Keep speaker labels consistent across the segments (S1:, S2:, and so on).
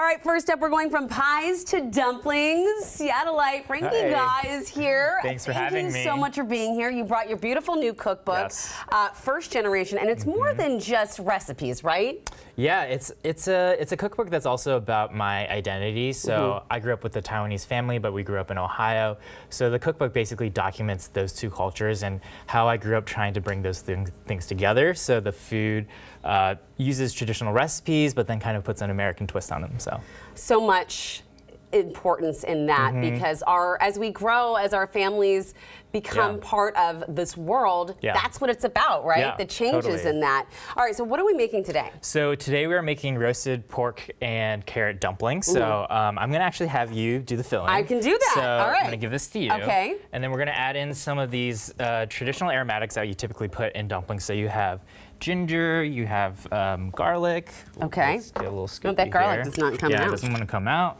S1: right, first up, we're going from pies to dumplings. Seattleite Frankie Gaw is here.
S2: Thanks for having me.
S1: Thank you so much for being here. You brought your beautiful new cookbook,
S2: Yes.
S1: First Generation, and it's more than just recipes, right?
S2: Yeah, it's a cookbook that's also about my identity. So I grew up with a Taiwanese family, but we grew up in Ohio. So the cookbook basically documents those two cultures and how I grew up trying to bring those things together. So the food uses traditional recipes, but then kind of puts an American twist on them. So
S1: much importance in that because as we grow, as our families become part of this world, that's what it's about, right?
S2: Yeah,
S1: the changes in that. All right, so what are we making today?
S2: So today we are making roasted pork and carrot dumplings. So I'm gonna actually have you do the filling.
S1: I can do that.
S2: So
S1: all right.
S2: I'm gonna give this to you.
S1: Okay.
S2: And then we're gonna add in some of these traditional aromatics that you typically put in dumplings. So you have ginger, you have garlic.
S1: Okay.
S2: Let's get a little scoop
S1: No, that garlic does not come out.
S2: Yeah, it doesn't want to come out.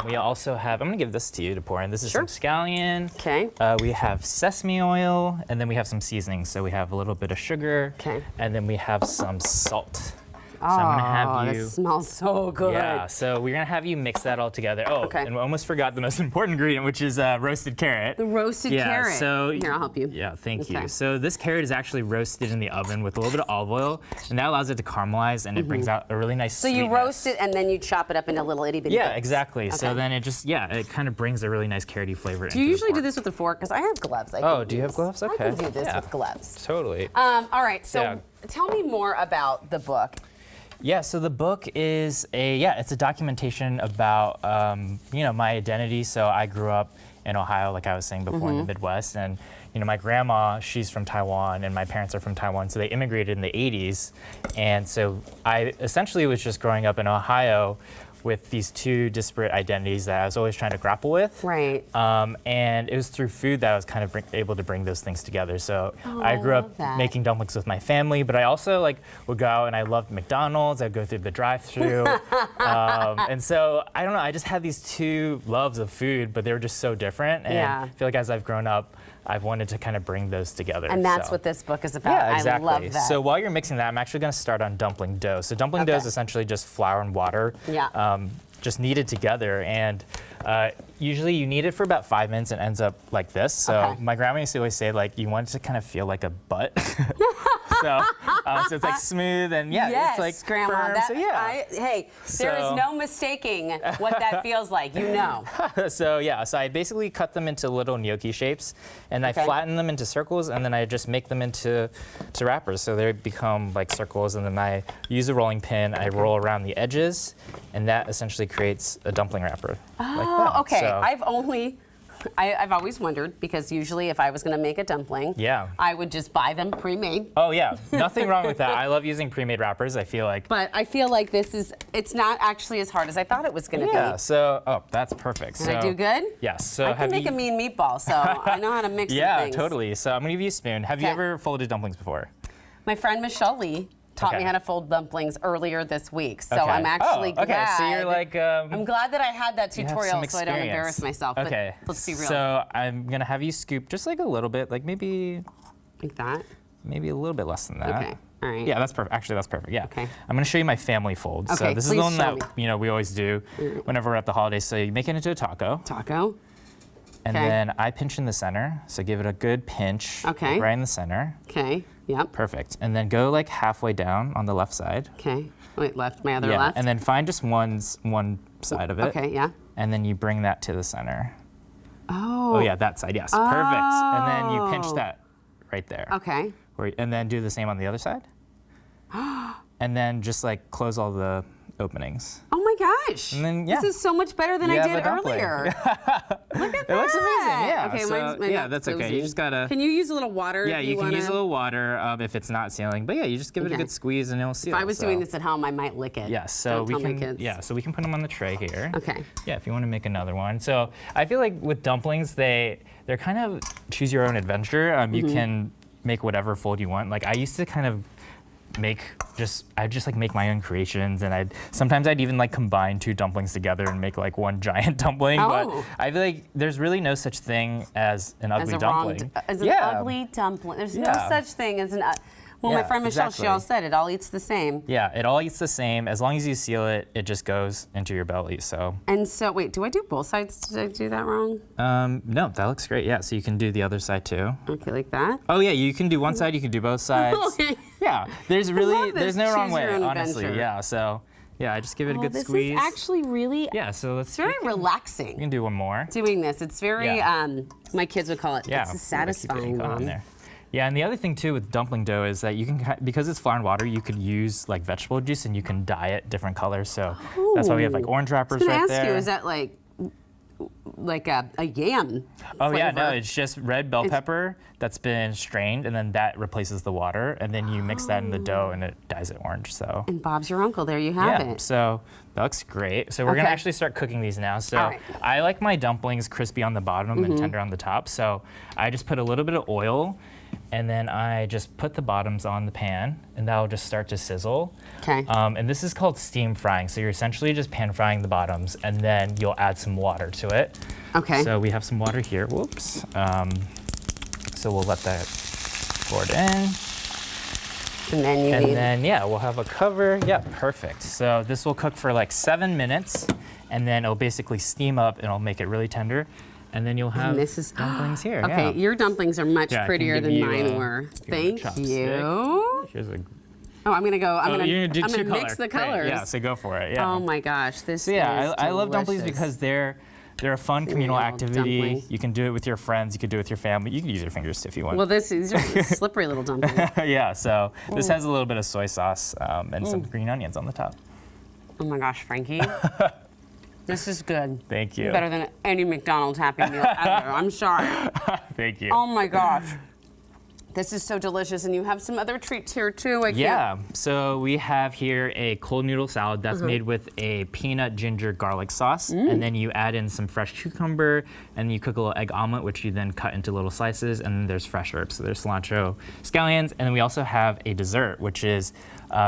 S2: We also have, I'm gonna give this to you to pour in. This is some scallion.
S1: Okay.
S2: We have sesame oil, and then we have some seasonings. So we have a little bit of sugar, and then we have some salt. So I'm gonna have you.
S1: That smells so good.
S2: Yeah, so we're gonna have you mix that all together. Oh, and we almost forgot the most important ingredient, which is roasted carrot.
S1: The roasted carrot.
S2: So
S1: here, I'll help you.
S2: Yeah, thank you. So this carrot is actually roasted in the oven with a little bit of olive oil, and that allows it to caramelize, and it brings out a really nice
S1: So you roast it, and then you chop it up into little itty bitty bits.
S2: Yeah, exactly. So then it just, it kind of brings a really nice carroty flavor.
S1: Do you usually do this with a fork? Because I have gloves.
S2: Do you have gloves? Okay.
S1: I can do this with gloves.
S2: Totally.
S1: All right, so tell me more about the book.
S2: Yeah, so the book is it's a documentation about, my identity. So I grew up in Ohio, like I was saying before, in the Midwest. And, my grandma, she's from Taiwan, and my parents are from Taiwan. So they immigrated in the 80s. And so I essentially was just growing up in Ohio with these two disparate identities that I was always trying to grapple with.
S1: Right.
S2: And it was through food that I was kind of able to bring those things together. So I grew up making dumplings with my family, but I also would go out and I loved McDonald's. I'd go through the drive-thru. And so, I don't know, I just had these two loves of food, but they were just so different. And I feel like as I've grown up, I've wanted to kind of bring those together.
S1: And that's what this book is about.
S2: Yeah, exactly.
S1: I love that.
S2: So while you're mixing that, I'm actually going to start on dumpling dough. So dumpling dough is essentially just flour and water, just kneaded together. And usually you knead it for about 5 minutes and it ends up like this. So my grandma used to always say, you want it to kind of feel like a butt. so it's like smooth and it's like
S1: Grandma.
S2: firm.
S1: There is no mistaking what that feels like. You know.
S2: So I basically cut them into little gnocchi shapes, and I flatten them into circles, and then I just make them into wrappers. So they become like circles, and then I use a rolling pin. I roll around the edges, and that essentially creates a dumpling wrapper.
S1: Oh, okay.
S2: So,
S1: I've always wondered, because usually if I was going to make a dumpling, I would just buy them pre-made.
S2: Oh yeah, nothing wrong with that. I love using pre-made wrappers, I feel like.
S1: But I feel like it's not actually as hard as I thought it was going to be.
S2: Yeah, so, that's perfect.
S1: Can I do good?
S2: Yes. So
S1: I can make a mean meatball, so I know how to mix some things.
S2: Yeah, totally. So I'm going to give you a spoon. Have you ever folded dumplings before?
S1: My friend Michelle Lee taught me how to fold dumplings earlier this week, so I'm actually glad.
S2: Okay, so you're like...
S1: I'm glad that I had that tutorial so I don't embarrass myself.
S2: Okay,
S1: but let's be real.
S2: So I'm gonna have you scoop just like a little bit, like maybe...
S1: Like that?
S2: Maybe a little bit less than that.
S1: Okay, all right.
S2: Yeah, that's perfect. Actually, that's perfect, yeah.
S1: Okay.
S2: I'm gonna show you my family fold. So this is the one that we always do whenever we're at the holidays. So you make it into a taco.
S1: Taco.
S2: And then I pinch in the center, so give it a good pinch right in the center.
S1: Okay, yep.
S2: Perfect. And then go like halfway down on the left side.
S1: Okay, wait, left, my other left?
S2: And then find just one side of it.
S1: Okay, yeah.
S2: And then you bring that to the center.
S1: Oh.
S2: Oh yeah, that side, yes, perfect. And then you pinch that right there.
S1: Okay.
S2: And then do the same on the other side. And then just close all the openings.
S1: Oh my gosh!
S2: And then,
S1: this is so much better than I did earlier. Look at that!
S2: It looks amazing. Yeah.
S1: Okay,
S2: so, that's okay. You just gotta.
S1: Can you use a little water?
S2: Yeah, you can use a little water if it's not sealing. But yeah, you just give it a good squeeze and it'll seal.
S1: If I was doing this at home, I might lick it.
S2: Yeah. So
S1: Don't tell my kids.
S2: Yeah. So we can put them on the tray here.
S1: Okay.
S2: Yeah. If you want to make another one. So I feel like with dumplings, they're kind of choose your own adventure. You can make whatever fold you want. Like I used to kind of I'd just make my own creations, and sometimes I'd even combine two dumplings together and make one giant dumpling. But I feel like there's really no such thing as an ugly dumpling.
S1: As an ugly dumpling. There's no such thing as an Well,
S2: Yeah,
S1: my friend Michelle,
S2: exactly.
S1: she all said it all eats the same.
S2: Yeah, it all eats the same. As long as you seal it, it just goes into your belly. So.
S1: And so, wait, do I do both sides? Did I do that wrong?
S2: No, that looks great. Yeah, so you can do the other side too.
S1: Okay, like that?
S2: Oh yeah, you can do one side, you can do both sides.
S1: Okay.
S2: Yeah, there's no wrong way, honestly.
S1: Adventure.
S2: Yeah, so yeah, I just give it a good
S1: this
S2: squeeze.
S1: is actually really,
S2: Yeah, so
S1: it's very relaxing.
S2: You can do one more.
S1: Doing this, it's very, my kids would call it,
S2: Yeah,
S1: it's a satisfying
S2: on
S1: one.
S2: there. Yeah, and the other thing too with dumpling dough is that you can, because it's flour and water, you could use like vegetable juice and you can dye it different colors. So that's why we have like orange wrappers right there.
S1: I was gonna ask you, is that like a yam?
S2: Oh yeah, no,
S1: flavor?
S2: it's just red bell pepper that's been strained, and then that replaces the water, and then you mix that in the dough, and it dyes it orange. So.
S1: And Bob's your uncle. There you have
S2: Yeah,
S1: it.
S2: so that looks great. So we're gonna actually start cooking these now. So
S1: All right.
S2: I like my dumplings crispy on the bottom and tender on the top. So I just put a little bit of oil, and then I just put the bottoms on the pan, and that'll just start to sizzle.
S1: Okay.
S2: And this is called steam frying. So you're essentially just pan frying the bottoms, and then you'll add some water to it.
S1: Okay.
S2: So we have some water here. Whoops. So we'll let that pour it in.
S1: And then you
S2: And then, yeah, we'll have a cover. Yeah, perfect. So this will cook for like 7 minutes, and then it'll basically steam up, and it'll make it really tender. And then you'll have dumplings here.
S1: Okay,
S2: yeah.
S1: your dumplings are much
S2: Yeah, I can
S1: prettier
S2: give
S1: than
S2: you,
S1: mine
S2: give
S1: were.
S2: you a
S1: Thank
S2: chopstick.
S1: you.
S2: Here's a.
S1: Oh, I'm gonna go. I'm
S2: you're
S1: gonna
S2: do two
S1: mix the
S2: Great.
S1: colors.
S2: Yeah, so go for it. Yeah.
S1: Oh my gosh, this
S2: So yeah,
S1: is
S2: I love dumplings
S1: delicious.
S2: because they're a fun communal
S1: Real
S2: activity.
S1: dumpling.
S2: You can do it with your friends. You can do it with your family. You can use your fingers too if you want.
S1: Well, these are slippery little dumplings.
S2: Yeah. So this has a little bit of soy sauce and some green onions on the top.
S1: Oh my gosh, Frankie. This is good.
S2: Thank you.
S1: Better than any McDonald's Happy Meal ever. I'm sorry.
S2: Thank you.
S1: Oh my gosh. This is so delicious, and you have some other treats here too.
S2: Yeah, so we have here a cold noodle salad that's made with a peanut ginger garlic sauce, and then you add in some fresh cucumber, and you cook a little egg omelet, which you then cut into little slices, and then there's fresh herbs. So there's cilantro, scallions, and then we also have a dessert, which is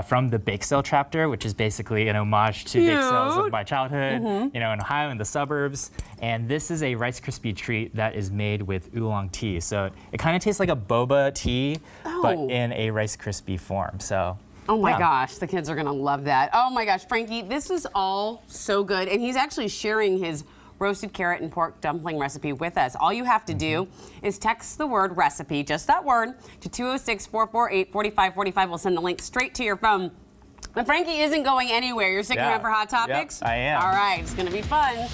S2: from the bake sale chapter, which is basically an homage to bake sales of my childhood, in Ohio in the suburbs. And this is a Rice Krispie treat that is made with oolong tea. So it kind of tastes like a boba tea, but in a Rice Krispie form. So.
S1: Oh my gosh, the kids are gonna love that. Oh my gosh, Frankie, this is all so good. And he's actually sharing his roasted carrot and pork dumpling recipe with us. All you have to do is text the word recipe, just that word, to 206-448-4545. We'll send the link straight to your phone. But Frankie isn't going anywhere. You're sticking around for Hot Topics?
S2: Yep, I am.
S1: All right, it's gonna be fun.